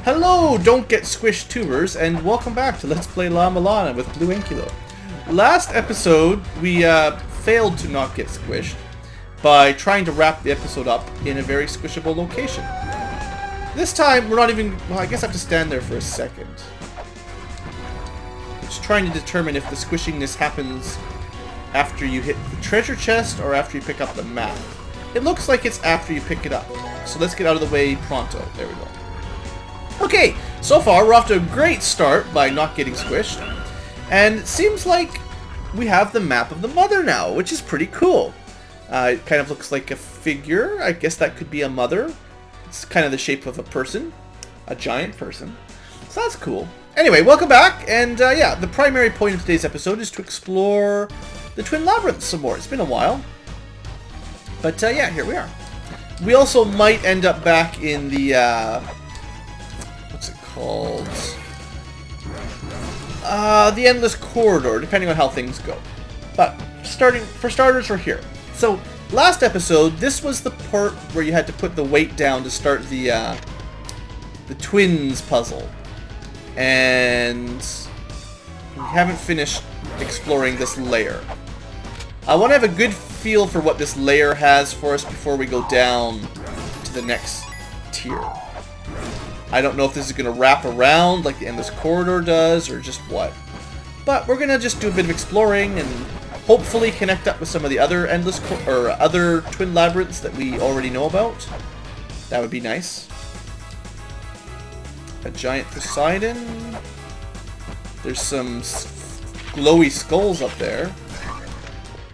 Hello, Don't Get Squished tubers, and welcome back to Let's Play La Mulana with Blue Ankylo. Last episode, we failed to not get squished by trying to wrap the episode up in a very squishable location. This time, we're not even... well, I guess I have to stand there for a second. Just trying to determine if the squishingness happens after you hit the treasure chest or after you pick up the map. It looks like it's after you pick it up, so let's get out of the way pronto. There we go. Okay, so far we're off to a great start by not getting squished, and it seems like we have the map of the mother now, which is pretty cool. It kind of looks like a figure. I guess that could be a mother. It's kind of the shape of a person, a giant person, so that's cool. Anyway, welcome back, and yeah, the primary point of today's episode is to explore the Twin Labyrinths some more. It's been a while, but yeah, here we are. We also might end up back in the what's it called? The Endless Corridor, depending on how things go. But for starters, we're here. So last episode, this was the part where you had to put the weight down to start the twins puzzle, and we haven't finished exploring this layer. I want to have a good feel for what this layer has for us before we go down to the next tier. I don't know if this is going to wrap around like the Endless Corridor does, or just what. But we're going to just do a bit of exploring and hopefully connect up with some of the other other Twin Labyrinths that we already know about. That would be nice. A giant Poseidon. There's some glowy skulls up there.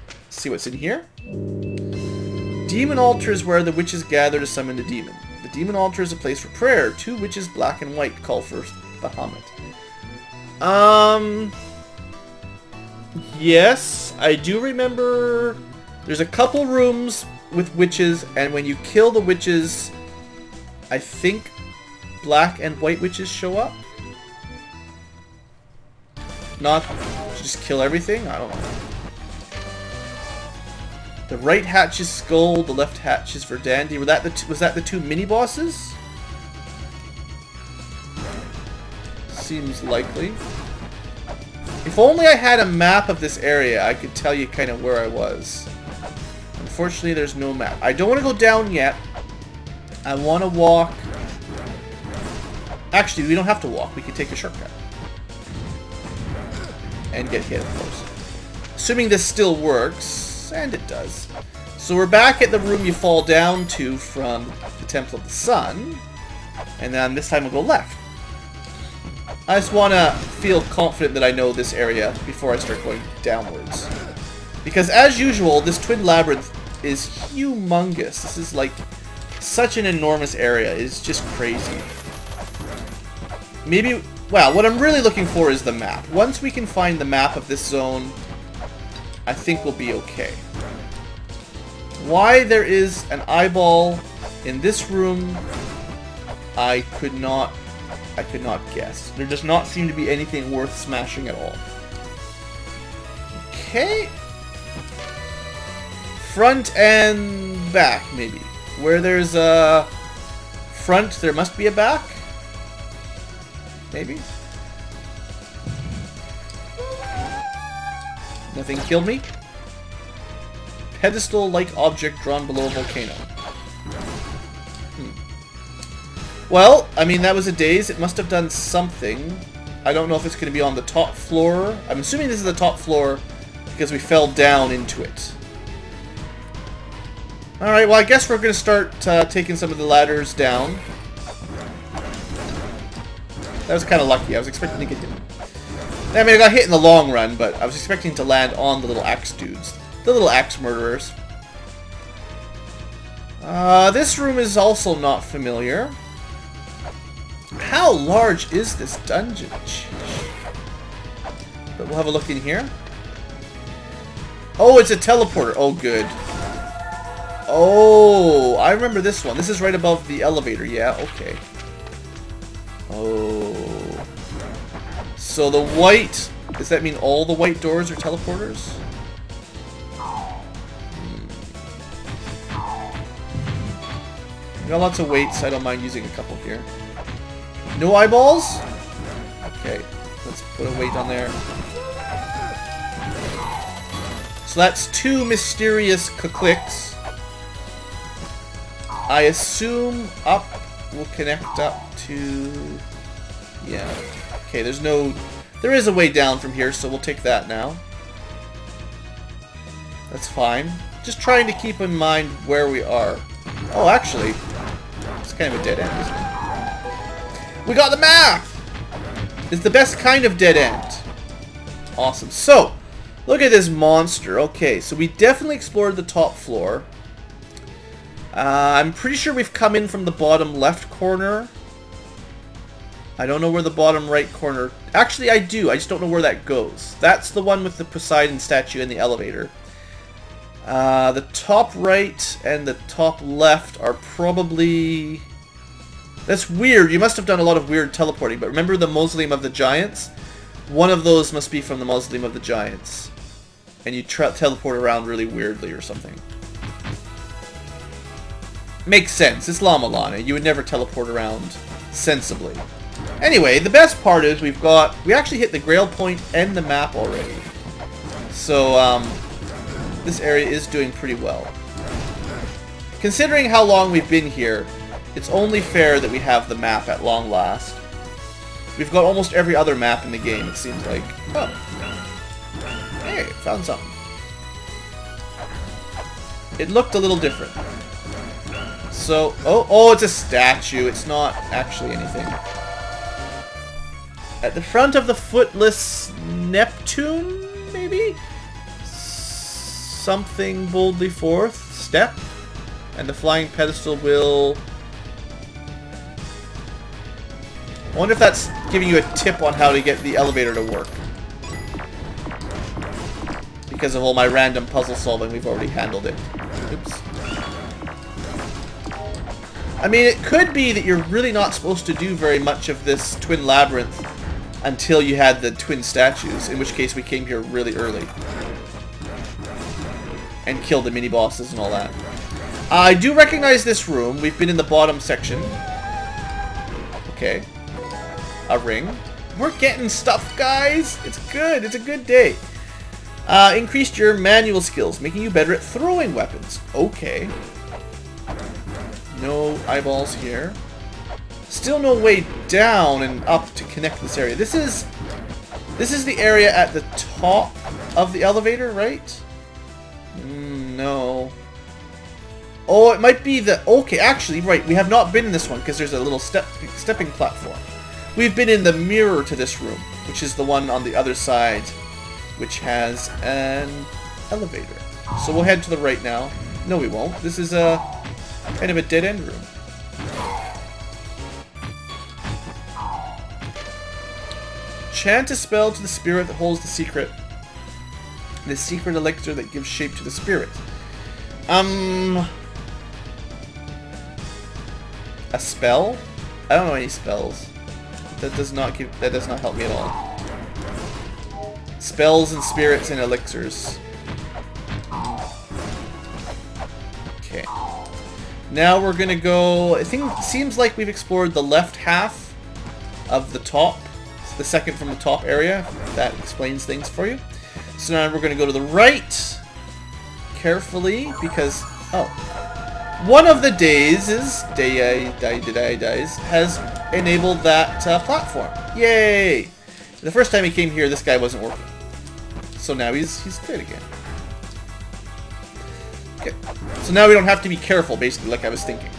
Let's see what's in here. Demon Altar is where the witches gather to summon the demon. The Demon Altar is a place for prayer. 2 witches, black and white, call for Bahamut. Yes, I do remember there's a couple rooms with witches, and when you kill the witches, I think black and white witches show up. Not just kill everything? I don't know. The right hatch is Skull, the left hatch is Verdandi. Was that the 2 mini-bosses? Seems likely. If only I had a map of this area, I could tell you kind of where I was. Unfortunately, there's no map. I don't want to go down yet. I want to walk... Actually, we don't have to walk. We can take a shortcut. And get hit, of course. Assuming this still works. And it does. So we're back at the room you fall down to from the Temple of the Sun. And then this time we'll go left. I just want to feel confident that I know this area before I start going downwards. Because as usual, this Twin Labyrinth is humongous. This is like such an enormous area. It's just crazy. Maybe... well, what I'm really looking for is the map. Once we can find the map of this zone, I think we'll be okay. Why there is an eyeball in this room, I could not guess. There does not seem to be anything worth smashing at all. Okay. Front and back, maybe. Where there's a front, there must be a back? Maybe. Nothing killed me. Pedestal-like object drawn below a volcano. Well, I mean, that was a daze. It must have done something. I don't know if it's going to be on the top floor. I'm assuming this is the top floor because we fell down into it. Alright, well, I guess we're going to start taking some of the ladders down. That was kind of lucky. I was expecting to get hit. I mean, I got hit in the long run, but I was expecting to land on the little axe dudes. The little axe murderers. This room is also not familiar. How large is this dungeon? But we'll have a look in here. Oh, it's a teleporter. Oh, good. Oh, I remember this one. This is right above the elevator. Yeah, okay. Oh. So the white... does that mean all the white doors are teleporters? Got lots of weights. I don't mind using a couple here. No eyeballs? Okay, let's put a weight on there. So that's 2 mysterious clicks. I assume up will connect up to... Yeah. Okay, there's no... There is a way down from here, so we'll take that now. That's fine. Just trying to keep in mind where we are. Oh, actually, it's kind of a dead end, isn't it? We got the map! It's the best kind of dead end. Awesome. So, look at this monster. Okay, so we definitely explored the top floor. I'm pretty sure we've come in from the bottom left corner. I don't know where the bottom right corner... Actually, I do. I just don't know where that goes. That's the one with the Poseidon statue in the elevator. The top right and the top left are probably... That's weird. You must have done a lot of weird teleporting. But remember the Mausoleum of the Giants? One of those must be from the Mausoleum of the Giants. And you teleport around really weirdly or something. Makes sense. It's Lama Lana. You would never teleport around sensibly. Anyway, the best part is we actually hit the Grail Point and the map already. So, this area is doing pretty well. Considering how long we've been here, it's only fair that we have the map at long last. We've got almost every other map in the game, it seems like. Oh. Hey, found something. It looked a little different. So, oh, it's a statue. It's not actually anything. At the front of the footless Neptune, maybe? Something boldly forth. Step. And the flying pedestal will... I wonder if that's giving you a tip on how to get the elevator to work. Because of all my random puzzle solving, we've already handled it. Oops. I mean, it could be that you're really not supposed to do very much of this twin labyrinth until you had the twin statues, in which case we came here really early. And killed the mini-bosses and all that. I do recognize this room. We've been in the bottom section. Okay. A ring. We're getting stuff, guys! It's good. It's a good day. Increased your manual skills, making you better at throwing weapons. Okay. No eyeballs here. Still no way down and up to connect this area. This is the area at the top of the elevator, right? No. Oh, it might be the... Okay, actually, right. We have not been in this one because there's a little stepping platform. We've been in the mirror to this room, which is the one on the other side, which has an elevator. So we'll head to the right now. No, we won't. This is a kind of a dead-end room. Chant a spell to the spirit that holds the secret. The secret elixir that gives shape to the spirit. A spell? I don't know any spells. That does not help me at all. Spells and spirits and elixirs. Okay. Now we're gonna go... I think it seems like we've explored the left half of the top. It's the second from the top area. If that explains things for you. So now we're gonna go to the right. Carefully, because... Oh. One of the days has enabled that platform. Yay! The first time he came here, this guy wasn't working. So now he's good again. Okay. So now we don't have to be careful, basically, like I was thinking.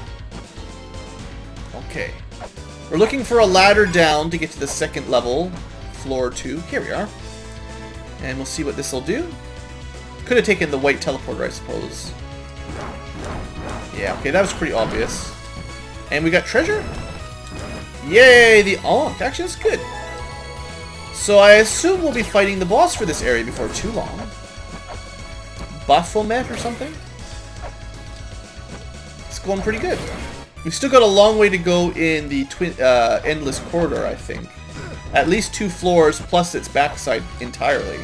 Okay. We're looking for a ladder down to get to the second level. Floor 2. Here we are. And we'll see what this will do. Could have taken the white teleporter, I suppose. Yeah, okay, that was pretty obvious. And we got treasure? Yay, the Ankh. Actually, that's good. So I assume we'll be fighting the boss for this area before too long. Baphomet or something? It's going pretty good. We've still got a long way to go in the Endless Corridor, I think. At least 2 floors, plus its backside entirely.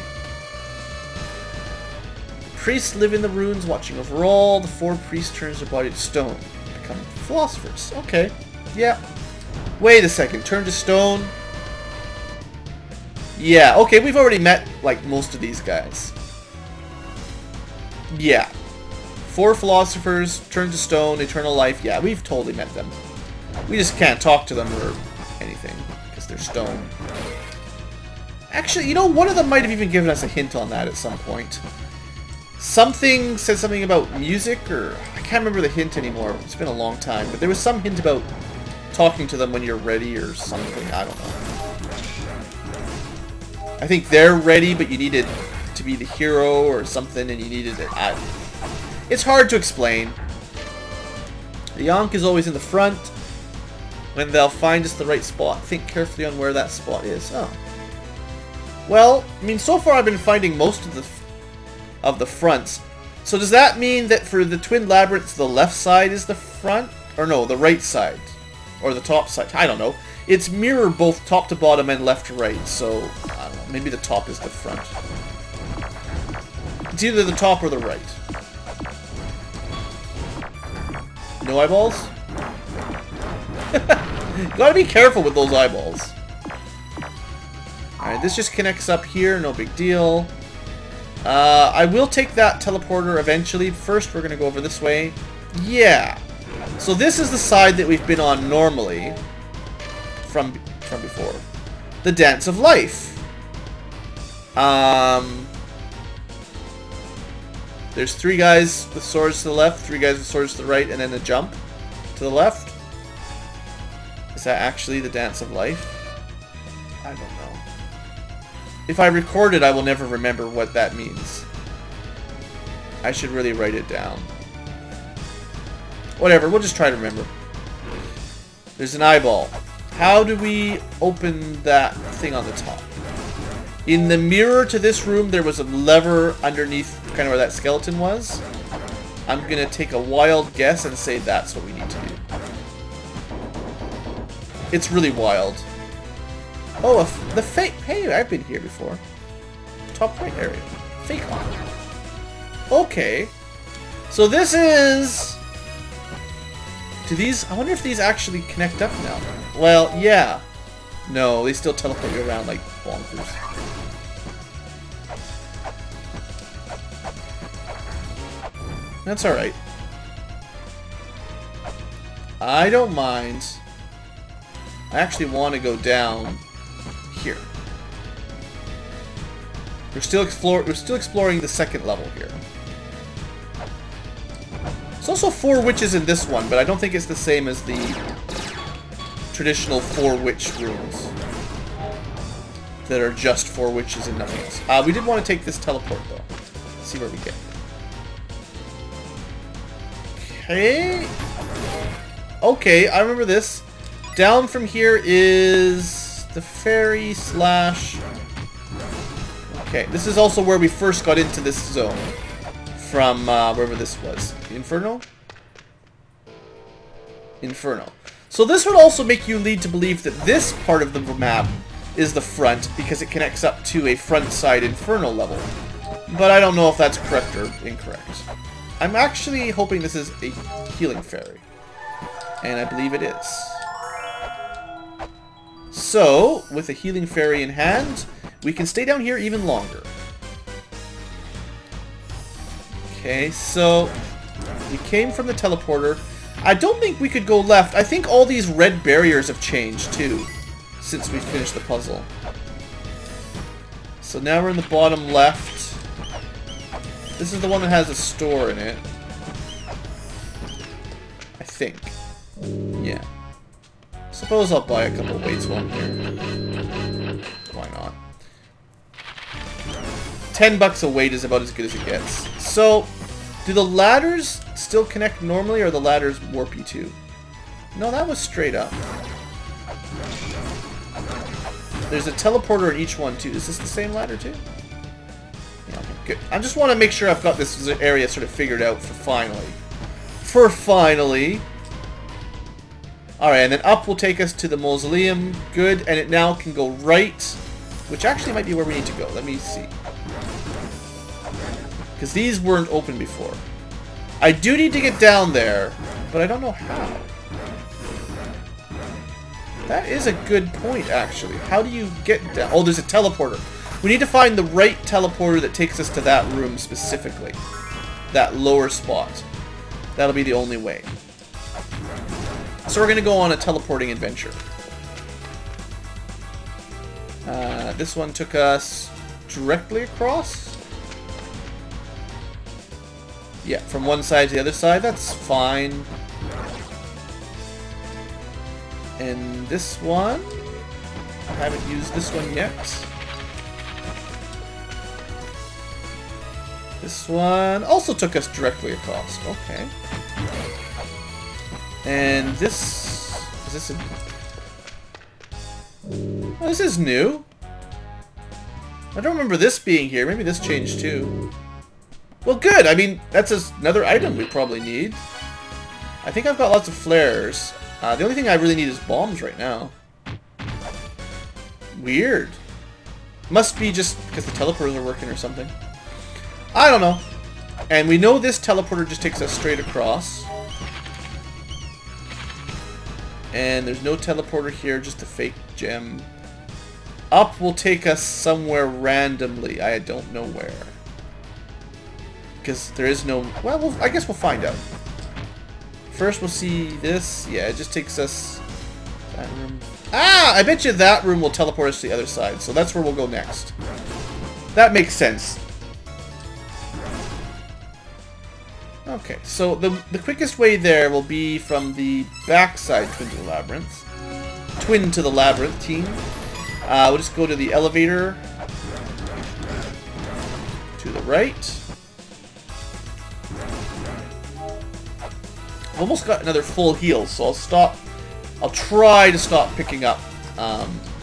Priests live in the ruins, watching over all. The 4 priests turns their body to stone, become philosophers. Okay, yeah. Wait a second. Turn to stone. Yeah, okay, we've already met, like, most of these guys. Yeah. 4 philosophers, turn to stone, eternal life. Yeah, we've totally met them. We just can't talk to them or anything, because they're stone. Actually, you know, one of them might have even given us a hint on that at some point. Something said something about music, or I can't remember the hint anymore. It's been a long time, but there was some hint about talking to them when you're ready or something. I don't know. I think they're ready, but you needed to be the hero or something, and you needed it. It's hard to explain. The Yonk is always in the front. When they'll find us the right spot, think carefully on where that spot is. Oh. Well, I mean, so far I've been finding most of the fronts. So does that mean that for the Twin Labyrinths, the left side is the front? Or no, the right side? Or the top side? I don't know. It's mirror both top to bottom and left to right, so I don't know. Maybe the top is the front. It's either the top or the right. No eyeballs? Gotta be careful with those eyeballs. Alright, this just connects up here, no big deal. I will take that teleporter eventually. First, we're gonna go over this way. Yeah. So this is the side that we've been on normally from before. The Dance of Life. There's 3 guys with swords to the left, 3 guys with swords to the right, and then a jump to the left. Is that actually the Dance of Life? I don't know. If I record it, I will never remember what that means. I should really write it down. Whatever, we'll just try to remember. There's an eyeball. How do we open that thing on the top? In the mirror to this room, there was a lever underneath kind of where that skeleton was. I'm going to take a wild guess and say that's what we need to do. It's really wild. Oh, the fake... Hey, I've been here before. Top right area. Fake on. Okay. So this is... Do these... I wonder if these actually connect up now. Well, yeah. No, they still teleport you around like bonkers. That's alright. I don't mind. I actually want to go down here. We're still exploring the second level here. There's also 4 witches in this one, but I don't think it's the same as the traditional 4 witch rooms that are just 4 witches and nothing else. We did want to take this teleport though. Let's see where we get. Okay. Okay, I remember this. Down from here is the ferry slash... Okay, this is also where we first got into this zone. From wherever this was. Inferno? Inferno. So this would also make you lead to believe that this part of the map is the front because it connects up to a front side Inferno level. But I don't know if that's correct or incorrect. I'm actually hoping this is a healing fairy. And I believe it is. So, with a healing fairy in hand, we can stay down here even longer. Okay, so we came from the teleporter. I don't think we could go left. I think all these red barriers have changed too since we finished the puzzle. So now we're in the bottom left. This is the one that has a store in it. I think. Yeah. Suppose I'll buy a couple of weights while I'm here. Why not? $10 a weight is about as good as it gets. So, do the ladders still connect normally, or are the ladders warpy too? No, that was straight up. There's a teleporter in each one too. Is this the same ladder too? Yeah, okay, good. I just want to make sure I've got this area sort of figured out for finally. Alright, and then up will take us to the mausoleum. Good, and it now can go right, which actually might be where we need to go. Let me see. Because these weren't open before. I do need to get down there, but I don't know how. That is a good point, actually. How do you get down? Oh, there's a teleporter. We need to find the right teleporter that takes us to that room specifically. That lower spot. That'll be the only way. So we're going to go on a teleporting adventure. This one took us directly across. Yeah, from one side to the other side. That's fine. And this one, I haven't used this one yet. This one also took us directly across. Okay. And this... Is this a... Oh, this is new. I don't remember this being here. Maybe this changed too. Well, good. I mean, that's another item we probably need. I think I've got lots of flares. The only thing I really need is bombs right now. Weird. Must be just because the teleporters are working or something. I don't know. And we know this teleporter just takes us straight across. And there's no teleporter here, just a fake gem. Up will take us somewhere randomly. I don't know where. Because there is no... Well, I guess we'll find out. First we'll see this. Yeah, it just takes us... That room. Ah! I bet you that room will teleport us to the other side. So that's where we'll go next. That makes sense. Okay, so the quickest way there will be from the backside Twin to the Labyrinth. Twin to the Labyrinth team. We'll just go to the elevator. To the right. Almost got another full heal, so I'll stop. I'll try to stop picking up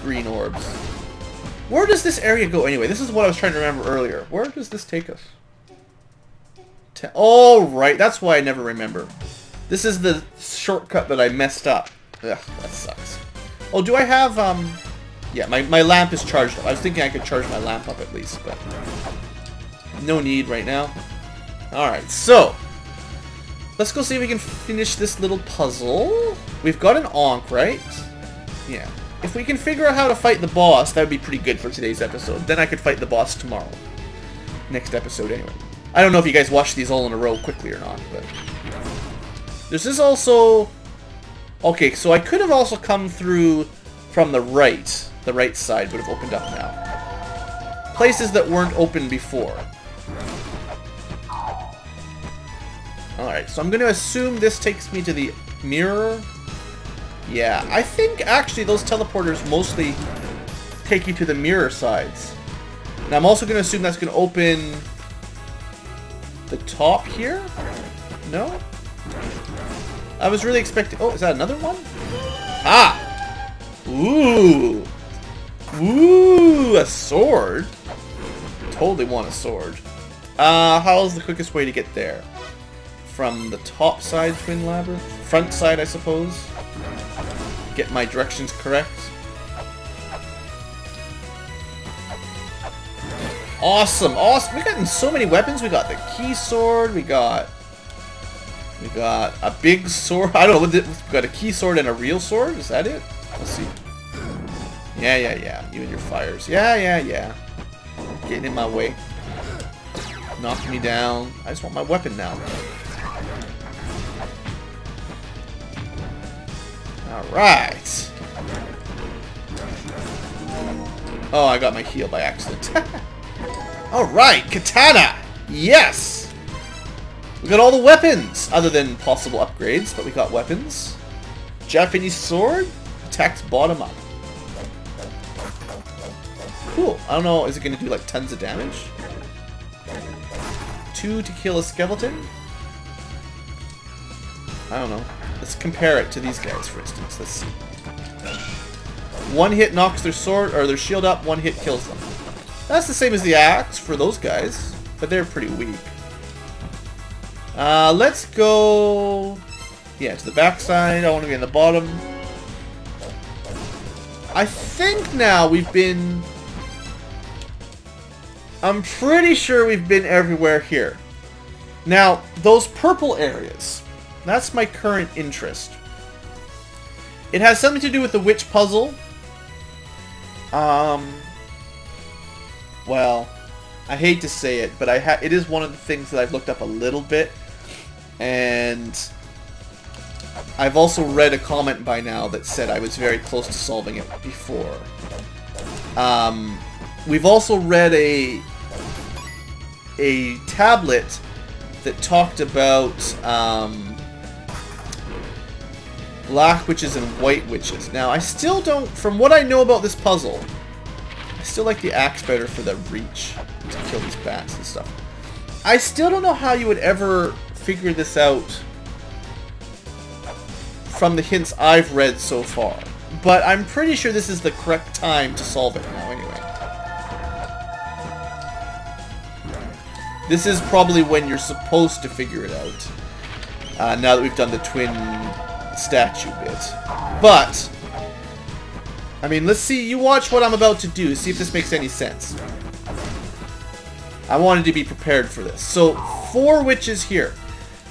green orbs. Where does this area go anyway? This is what I was trying to remember earlier. Where does this take us? Oh, right. That's why I never remember. This is the shortcut that I messed up. Ugh, that sucks. Oh, do I have, yeah, my lamp is charged up. I was thinking I could charge my lamp up at least, but no need right now. Alright, so let's go see if we can finish this little puzzle. We've got an Ankh, right? Yeah. If we can figure out how to fight the boss, that would be pretty good for today's episode. Then I could fight the boss tomorrow. Next episode, anyway. I don't know if you guys watch these all in a row quickly or not, but... This is also... Okay, so I could have also come through from the right. The right side would have opened up now. Places that weren't open before. Alright, so I'm going to assume this takes me to the mirror. Yeah, I think actually those teleporters mostly take you to the mirror sides. And I'm also going to assume that's going to open the top here? No? I was really expecting... Oh, is that another one? Ah! Ooh! Ooh, a sword. Totally want a sword. How's the quickest way to get there? From the top side, Twin Labyrinth? Front side, I suppose? Get my directions correct. Awesome, awesome. We've gotten so many weapons. We got the key sword. We got a big sword. I don't know. We've got a key sword and a real sword. Is that it? Let's see. Yeah. You and your fires. Yeah. Getting in my way. Knocking me down. I just want my weapon now. Alright. Oh, I got my heal by accident. Alright, katana! Yes! We got all the weapons! Other than possible upgrades, but we got weapons. Japanese sword. Attacks bottom up. Cool. I don't know, is it going to do like tons of damage? 2 to kill a skeleton? I don't know. Let's compare it to these guys, for instance. Let's see. 1 hit knocks their sword or their shield up, 1 hit kills them. That's the same as the axe for those guys, but they're pretty weak. Let's go... Yeah, to the backside. I want to be in the bottom. I think now we've been... I'm pretty sure we've been everywhere here. Now, those purple areas, that's my current interest. It has something to do with the witch puzzle. Well, I hate to say it, but it is one of the things that I've looked up a little bit. And I've also read a comment by now that said I was very close to solving it before. We've also read a tablet that talked about black witches and white witches. Now, I still don't, from what I know about this puzzle, I still like the axe better for the reach to kill these bats and stuff. I still don't know how you would ever figure this out from the hints I've read so far. But I'm pretty sure this is the correct time to solve it now anyway. This is probably when you're supposed to figure it out. Now that we've done the twin statue bit. But, I mean, let's see. You watch what I'm about to do. See if this makes any sense. I wanted to be prepared for this. So, 4 witches here.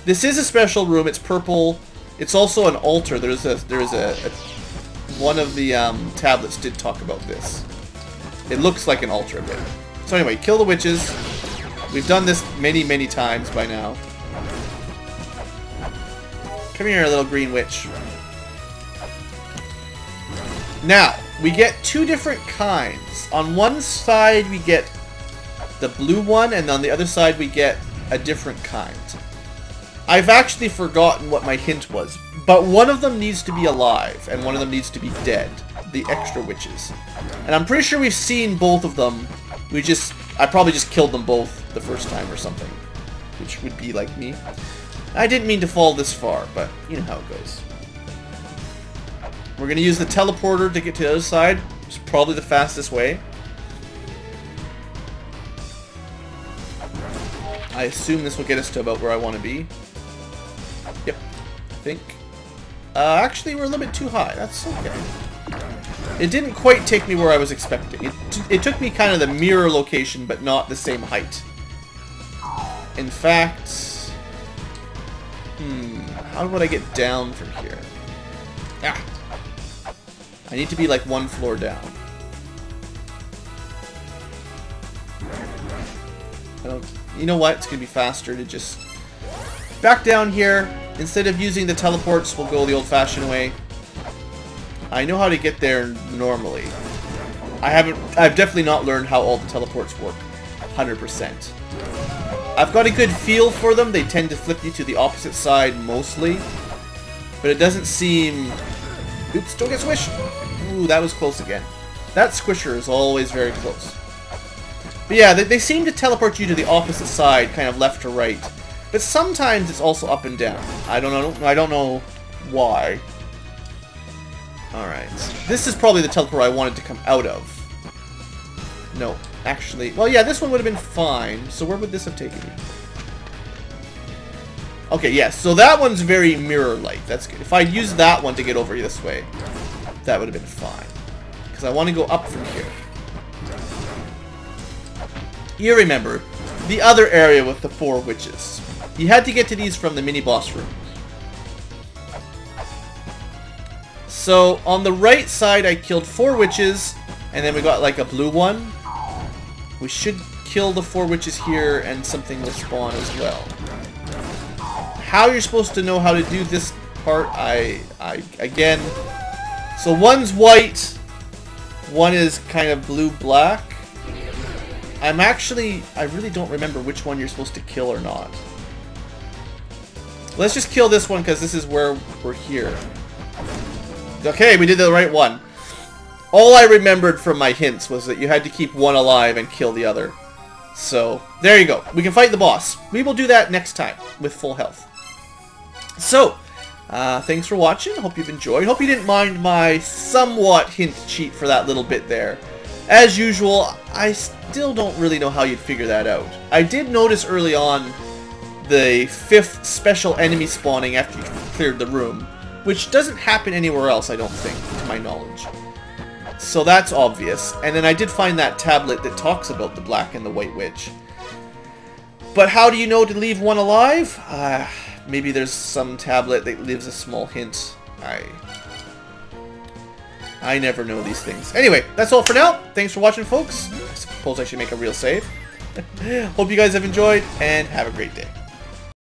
This is a special room. It's purple. It's also an altar. One of the tablets did talk about this. It looks like an altar a bit. So anyway, kill the witches. We've done this many, many times by now. Come here, little green witch. Now, we get 2 different kinds. On one side, we get the blue one, and on the other side, we get a different kind. I've actually forgotten what my hint was, but one of them needs to be alive, and one of them needs to be dead. The extra witches. And I'm pretty sure we've seen both of them. I probably just killed them both the first time or something. Which would be like me. I didn't mean to fall this far, but you know how it goes. We're going to use the teleporter to get to the other side. It's probably the fastest way. I assume this will get us to about where I want to be. Yep, I think. Actually, we're a little bit too high. That's okay. It didn't quite take me where I was expecting. It took me kind of the mirror location, but not the same height. In fact... how would I get down from here? Ah! I need to be like 1 floor down. You know what? It's going to be faster to just... back down here. Instead of using the teleports, we'll go the old-fashioned way. I know how to get there normally. I've definitely not learned how all the teleports work 100%. I've got a good feel for them. They tend to flip you to the opposite side mostly. But it doesn't seem... Oops, don't get squished! Ooh, that was close again. That squisher is always very close. But yeah, they seem to teleport you to the opposite side, kind of left to right. But sometimes it's also up and down. I don't know why. Alright. This is probably the teleport I wanted to come out of. No, actually... Well, yeah, this one would have been fine. So where would this have taken me? Okay, yes. So that one's very mirror-like. That's good. If I used that one to get over this way, that would have been fine. Because I want to go up from here. You remember, the other area with the 4 witches. You had to get to these from the mini-boss room. So, on the right side, I killed 4 witches, and then we got like a blue one. We should kill the 4 witches here, and something will spawn as well. How you're supposed to know how to do this part, again... So one's white, one is kind of blue-black. I really don't remember which one you're supposed to kill or not. Let's just kill this one, because this is where we're here. Okay, we did the right one. All I remembered from my hints was that you had to keep one alive and kill the other. So, there you go. We can fight the boss. We will do that next time with full health. So, thanks for watching. Hope you've enjoyed. Hope you didn't mind my somewhat hint cheat for that little bit there. As usual, I still don't really know how you'd figure that out. I did notice early on the 5th special enemy spawning after you cleared the room, which doesn't happen anywhere else, I don't think, to my knowledge. So that's obvious. And then I did find that tablet that talks about the black and the white witch. But how do you know to leave one alive? Maybe there's some tablet that leaves a small hint. I never know these things. Anyway, that's all for now. Thanks for watching, folks. I suppose I should make a real save. Hope you guys have enjoyed, and have a great day.